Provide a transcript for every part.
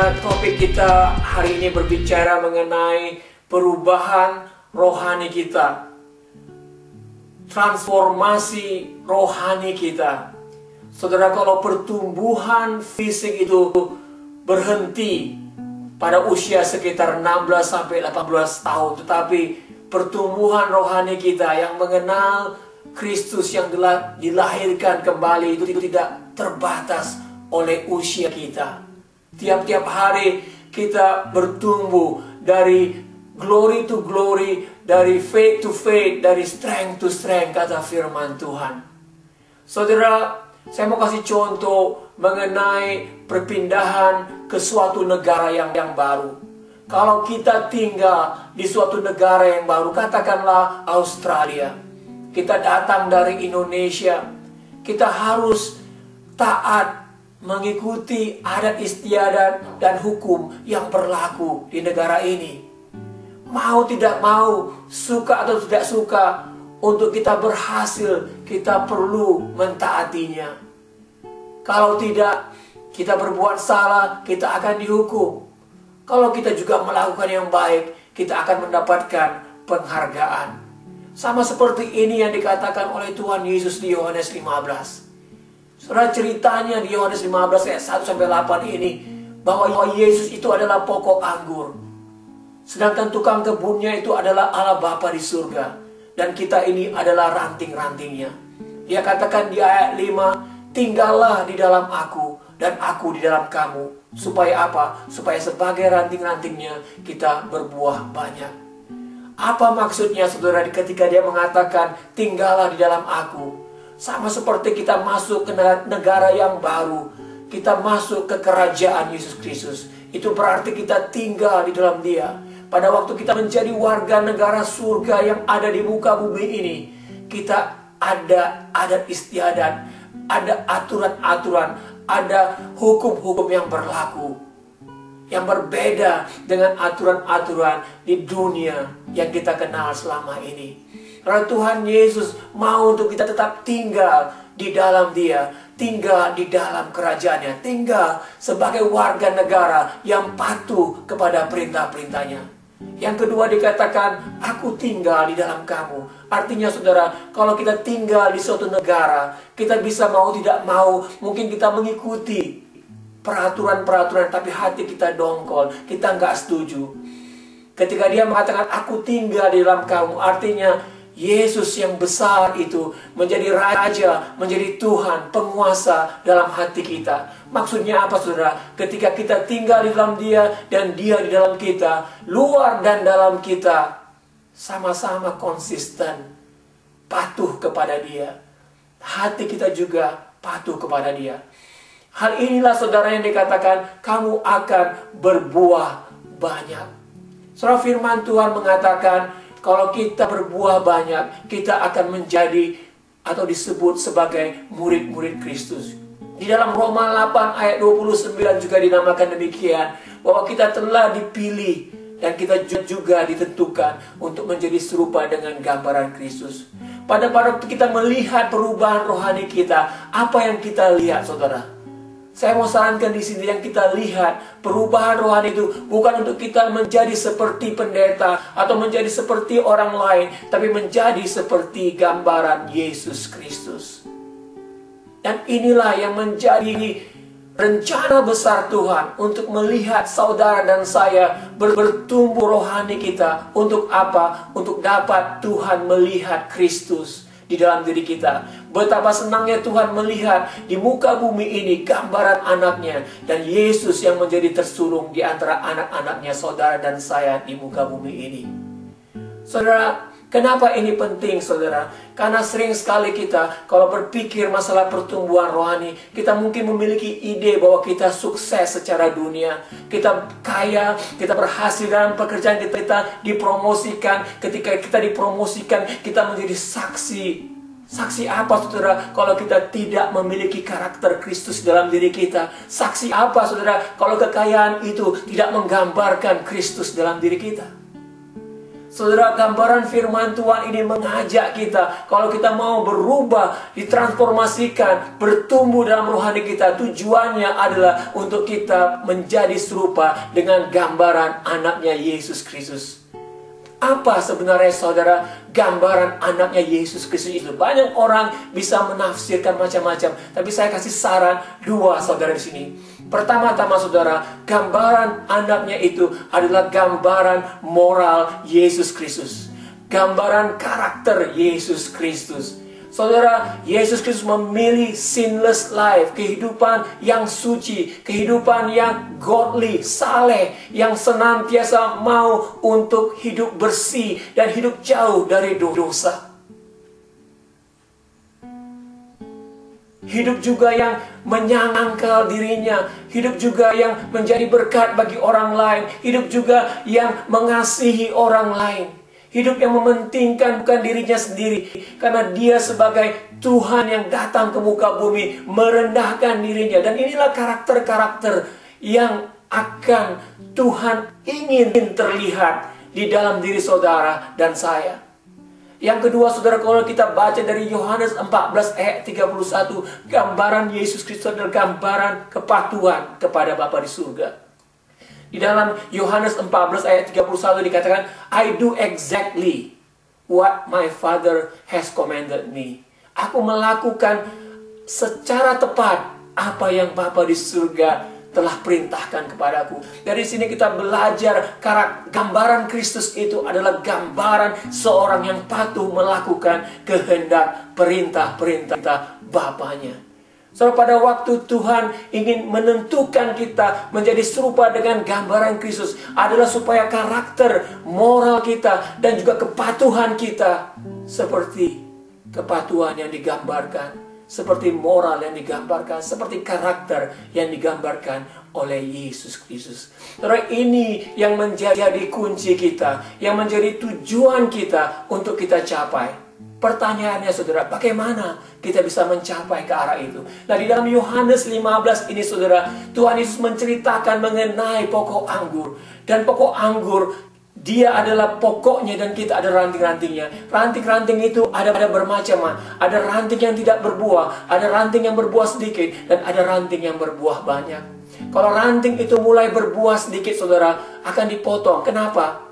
Saudara, topik kita hari ini berbicara mengenai perubahan rohani kita, transformasi rohani kita. Saudara, kalau pertumbuhan fisik itu berhenti pada usia sekitar 16 sampai 18 tahun, tetapi pertumbuhan rohani kita yang mengenal Kristus yang telah dilahirkan kembali itu tidak terbatas oleh usia kita. Tiap-tiap hari kita bertumbuh dari glory to glory, dari faith to faith, dari strength to strength, kata firman Tuhan. Saudara, saya mau kasih contoh mengenai perpindahan ke suatu negara yang baru. Kalau kita tinggal di suatu negara yang baru, katakanlah Australia. Kita datang dari Indonesia, kita harus taat mengikuti adat istiadat dan hukum yang berlaku di negara ini. Mau tidak mau, suka atau tidak suka, untuk kita berhasil, kita perlu mentaatinya. Kalau tidak, kita berbuat salah, kita akan dihukum. Kalau kita juga melakukan yang baik, kita akan mendapatkan penghargaan. Sama seperti ini yang dikatakan oleh Tuhan Yesus di Yohanes 15. Saudara, ceritanya di Yohanes 15 ayat 1-8 ini, bahwa Yesus itu adalah pokok anggur, sedangkan tukang kebunnya itu adalah Allah Bapa di surga, dan kita ini adalah ranting-rantingnya. Dia katakan di ayat 5, tinggallah di dalam aku dan aku di dalam kamu. Supaya apa? Supaya sebagai ranting-rantingnya kita berbuah banyak. Apa maksudnya, saudara, ketika dia mengatakan tinggallah di dalam aku? Sama seperti kita masuk ke negara yang baru, kita masuk ke kerajaan Yesus Kristus. Itu berarti kita tinggal di dalam Dia. Pada waktu kita menjadi warga negara surga yang ada di muka bumi ini, kita ada adat istiadat, ada aturan-aturan, ada hukum-hukum yang berlaku, yang berbeda dengan aturan-aturan di dunia yang kita kenal selama ini. Karena Tuhan Yesus mau untuk kita tetap tinggal di dalam Dia, tinggal di dalam kerajaannya, tinggal sebagai warga negara yang patuh kepada perintah-perintahnya. Yang kedua dikatakan, aku tinggal di dalam kamu. Artinya, saudara, kalau kita tinggal di suatu negara, kita bisa mau tidak mau, mungkin kita mengikuti peraturan-peraturan, tapi hati kita dongkol, kita nggak setuju. Ketika dia mengatakan, aku tinggal di dalam kamu, artinya Yesus yang besar itu menjadi Raja, menjadi Tuhan, penguasa dalam hati kita. Maksudnya apa, saudara? Ketika kita tinggal di dalam Dia dan Dia di dalam kita, luar dan dalam kita sama-sama konsisten, patuh kepada Dia. Hati kita juga patuh kepada Dia. Hal inilah, saudara, yang dikatakan kamu akan berbuah banyak. Saudara, firman Tuhan mengatakan, kalau kita berbuah banyak, kita akan menjadi atau disebut sebagai murid-murid Kristus. Di dalam Roma 8 ayat 29 juga dinamakan demikian, bahwa kita telah dipilih dan kita juga ditentukan untuk menjadi serupa dengan gambaran Kristus. Pada waktu kita melihat perubahan rohani kita, apa yang kita lihat, saudara? Saya mau sarankan di sini, yang kita lihat perubahan rohani itu bukan untuk kita menjadi seperti pendeta atau menjadi seperti orang lain, tapi menjadi seperti gambaran Yesus Kristus. Dan inilah yang menjadi rencana besar Tuhan untuk melihat saudara dan saya bertumbuh rohani kita. Untuk apa? Untuk dapat Tuhan melihat Kristus di dalam diri kita. Betapa senangnya Tuhan melihat di muka bumi ini gambaran anaknya, dan Yesus yang menjadi tersulung di antara anak-anaknya saudara dan saya di muka bumi ini. Saudara, kenapa ini penting, saudara? Karena sering sekali kita kalau berpikir masalah pertumbuhan rohani, kita mungkin memiliki ide bahwa kita sukses secara dunia, kita kaya, kita berhasil dalam pekerjaan kita dipromosikan. Ketika kita dipromosikan, kita menjadi saksi. Saksi apa, saudara, kalau kita tidak memiliki karakter Kristus dalam diri kita? Saksi apa, saudara, kalau kekayaan itu tidak menggambarkan Kristus dalam diri kita? Saudara, gambaran firman Tuhan ini mengajak kita, kalau kita mau berubah, ditransformasikan, bertumbuh dalam rohani kita, tujuannya adalah untuk kita menjadi serupa dengan gambaran anaknya Yesus Kristus. Apa sebenarnya saudara gambaran anaknya Yesus Kristus itu? Banyak orang bisa menafsirkan macam-macam, tapi saya kasih saran dua saudara di sini. Pertama-tama saudara, gambaran anaknya itu adalah gambaran moral Yesus Kristus. Gambaran karakter Yesus Kristus. Saudara, Yesus Kristus memilih sinless life, kehidupan yang suci, kehidupan yang godly, saleh, yang senantiasa mau untuk hidup bersih dan hidup jauh dari dosa. Hidup juga yang menyangkal dirinya, hidup juga yang menjadi berkat bagi orang lain, hidup juga yang mengasihi orang lain. Hidup yang mementingkan bukan dirinya sendiri, karena dia sebagai Tuhan yang datang ke muka bumi merendahkan dirinya. Dan inilah karakter-karakter yang akan Tuhan ingin terlihat di dalam diri saudara dan saya. Yang kedua saudara, kalau kita baca dari Yohanes 14 ayat 31, gambaran Yesus Kristus adalah gambaran kepatuhan kepada Bapa di surga. Di dalam Yohanes 14 ayat 31 dikatakan, I do exactly what my Father has commanded me. Aku melakukan secara tepat apa yang Bapa di surga telah perintahkan kepadaku. Dari sini kita belajar gambaran Kristus itu adalah gambaran seorang yang patuh melakukan kehendak perintah-perintah Bapanya. So, pada waktu Tuhan ingin menentukan kita menjadi serupa dengan gambaran Kristus adalah supaya karakter moral kita dan juga kepatuhan kita seperti kepatuhan yang digambarkan, seperti moral yang digambarkan, seperti karakter yang digambarkan oleh Yesus Kristus. Saudara, ini yang menjadi kunci kita, yang menjadi tujuan kita untuk kita capai. Pertanyaannya saudara, bagaimana kita bisa mencapai ke arah itu? Nah, di dalam Yohanes 15 ini saudara, Tuhan Yesus menceritakan mengenai pokok anggur. Dan pokok anggur, dia adalah pokoknya dan kita ada ranting-rantingnya. Ranting-ranting itu ada bermacam. Ada ranting yang tidak berbuah, ada ranting yang berbuah sedikit, dan ada ranting yang berbuah banyak. Kalau ranting itu mulai berbuah sedikit saudara, akan dipotong. Kenapa?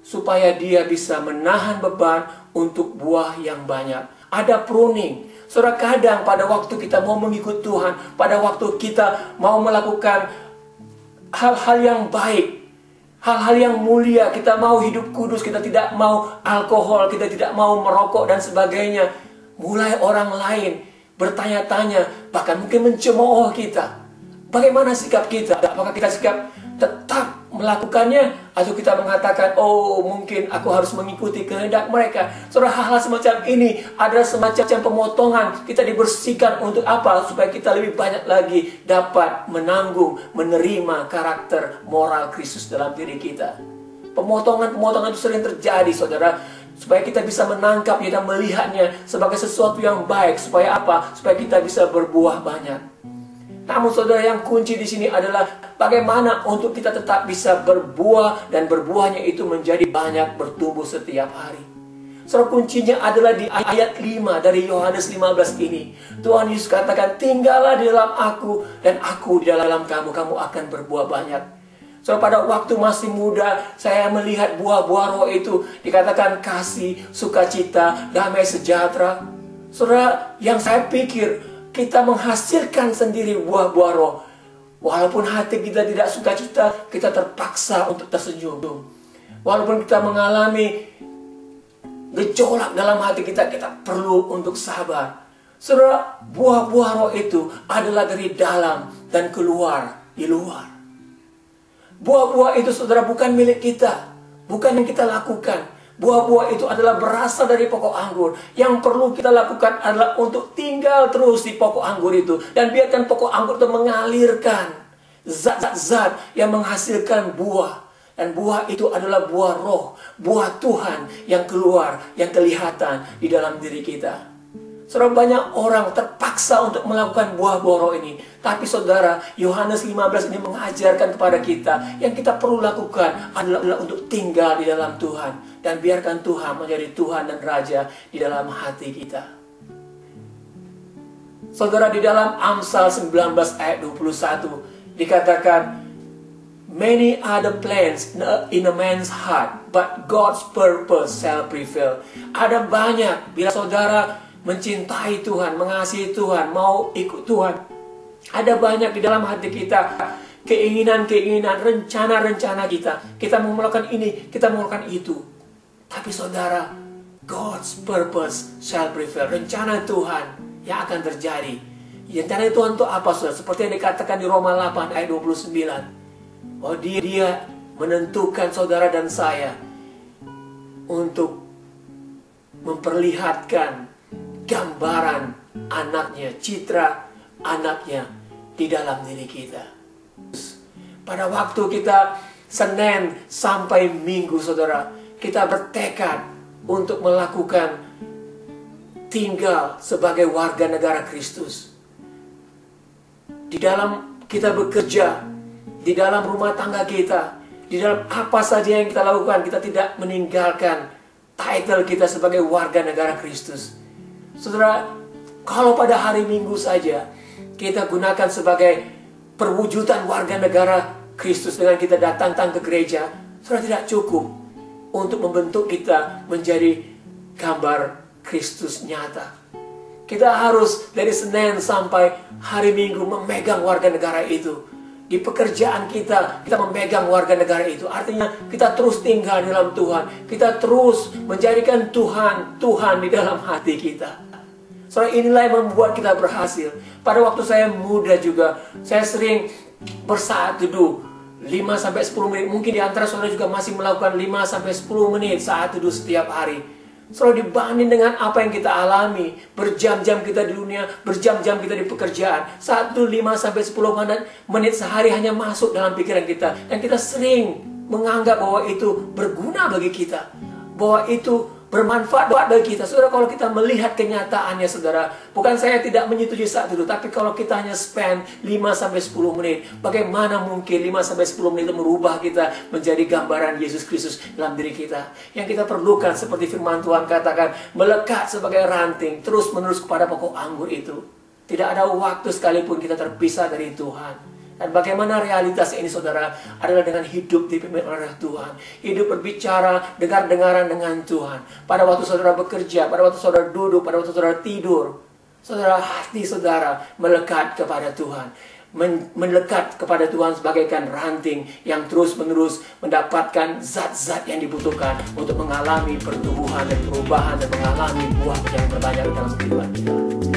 Supaya dia bisa menahan beban untuk buah yang banyak. Ada pruning. Saudara, kadang pada waktu kita mau mengikut Tuhan, pada waktu kita mau melakukan hal-hal yang baik, hal-hal yang mulia, kita mau hidup kudus, kita tidak mau alkohol, kita tidak mau merokok dan sebagainya, mulai orang lain bertanya-tanya, bahkan mungkin mencemooh kita. Bagaimana sikap kita? Apakah kita sikap tetap melakukannya, atau kita mengatakan, oh mungkin aku harus mengikuti kehendak mereka? Saudara, hal-hal semacam ini adalah semacam pemotongan. Kita dibersihkan untuk apa? Supaya kita lebih banyak lagi dapat menanggung, menerima karakter moral Kristus dalam diri kita. Pemotongan-pemotongan itu sering terjadi saudara, supaya kita bisa menangkapnya dan melihatnya sebagai sesuatu yang baik. Supaya apa? Supaya kita bisa berbuah banyak. Namun saudara, yang kunci di sini adalah bagaimana untuk kita tetap bisa berbuah dan berbuahnya itu menjadi banyak, bertumbuh setiap hari. Saudara, kuncinya adalah di ayat 5 dari Yohanes 15 ini. Tuhan Yesus katakan, tinggallah di dalam aku dan aku di dalam kamu, kamu akan berbuah banyak. Saudara, pada waktu masih muda, saya melihat buah-buah roh itu dikatakan kasih, sukacita, damai sejahtera. Saudara, yang saya pikir kita menghasilkan sendiri buah-buah roh. Walaupun hati kita tidak sukacita, kita terpaksa untuk tersenyum. Walaupun kita mengalami gejolak dalam hati kita, kita perlu untuk sabar. Saudara, buah-buah roh itu adalah dari dalam dan keluar di luar. Buah-buah itu saudara bukan milik kita, bukan yang kita lakukan. Buah-buah itu adalah berasal dari pokok anggur. Yang perlu kita lakukan adalah untuk tinggal terus di pokok anggur itu. Dan biarkan pokok anggur itu mengalirkan zat-zat yang menghasilkan buah. Dan buah itu adalah buah roh, buah Tuhan yang keluar, yang kelihatan di dalam diri kita. Saudara, banyak orang terpaksa untuk melakukan buah boro ini. Tapi saudara, Yohanes 15 ini mengajarkan kepada kita, yang kita perlu lakukan adalah untuk tinggal di dalam Tuhan. Dan biarkan Tuhan menjadi Tuhan dan Raja di dalam hati kita. Saudara, di dalam Amsal 19 ayat 21 dikatakan, many are the plans in a man's heart, but God's purpose shall prevail. Ada banyak, bila saudara mencintai Tuhan, mengasihi Tuhan, mau ikut Tuhan, ada banyak di dalam hati kita keinginan-keinginan, rencana-rencana kita. Kita mau melakukan ini, kita mau melakukan itu. Tapi saudara, God's purpose shall prevail. Rencana Tuhan yang akan terjadi. Rencana Tuhan itu apa, saudara? Seperti yang dikatakan di Roma 8 ayat 29. Oh, dia menentukan saudara dan saya untuk memperlihatkan gambaran anaknya, citra anaknya di dalam diri kita. Pada waktu kita Senin sampai Minggu, saudara, kita bertekad untuk melakukan tinggal sebagai warga negara Kristus. Di dalam kita bekerja, di dalam rumah tangga kita, di dalam apa saja yang kita lakukan, kita tidak meninggalkan title kita sebagai warga negara Kristus. Saudara, kalau pada hari Minggu saja kita gunakan sebagai perwujudan warga negara Kristus dengan kita datang ke gereja, saudara, tidak cukup untuk membentuk kita menjadi gambar Kristus nyata. Kita harus dari Senin sampai hari Minggu memegang warga negara itu. Di pekerjaan kita memegang warga negara itu. Artinya kita terus tinggal dalam Tuhan. Kita terus menjadikan Tuhan di dalam hati kita. Soalnya inilah yang membuat kita berhasil. Pada waktu saya muda juga, saya sering bersaat teduh 5-10 menit. Mungkin di antara saudara juga masih melakukan 5-10 menit saat teduh setiap hari. Selalu dibanding dengan apa yang kita alami, berjam-jam kita di dunia, berjam-jam kita di pekerjaan. 5-10 menit sehari hanya masuk dalam pikiran kita. Dan kita sering menganggap bahwa itu berguna bagi kita, bahwa itu bermanfaat bagi kita. Saudara, kalau kita melihat kenyataannya, saudara, bukan saya tidak menyetujui saat itu, tapi kalau kita hanya spend 5-10 menit, bagaimana mungkin 5-10 menit itu merubah kita menjadi gambaran Yesus Kristus dalam diri kita? Yang kita perlukan, seperti firman Tuhan katakan, melekat sebagai ranting terus-menerus kepada pokok anggur itu. Tidak ada waktu sekalipun kita terpisah dari Tuhan. Dan bagaimana realitas ini, saudara, adalah dengan hidup dipimpin oleh Tuhan. Hidup berbicara, dengar-dengaran dengan Tuhan. Pada waktu saudara bekerja, pada waktu saudara duduk, pada waktu saudara tidur, saudara, hati saudara melekat kepada Tuhan. Melekat kepada Tuhan sebagaikan ranting yang terus-menerus mendapatkan zat-zat yang dibutuhkan untuk mengalami pertumbuhan dan perubahan dan mengalami buah yang berbanyak dalam kehidupan kita.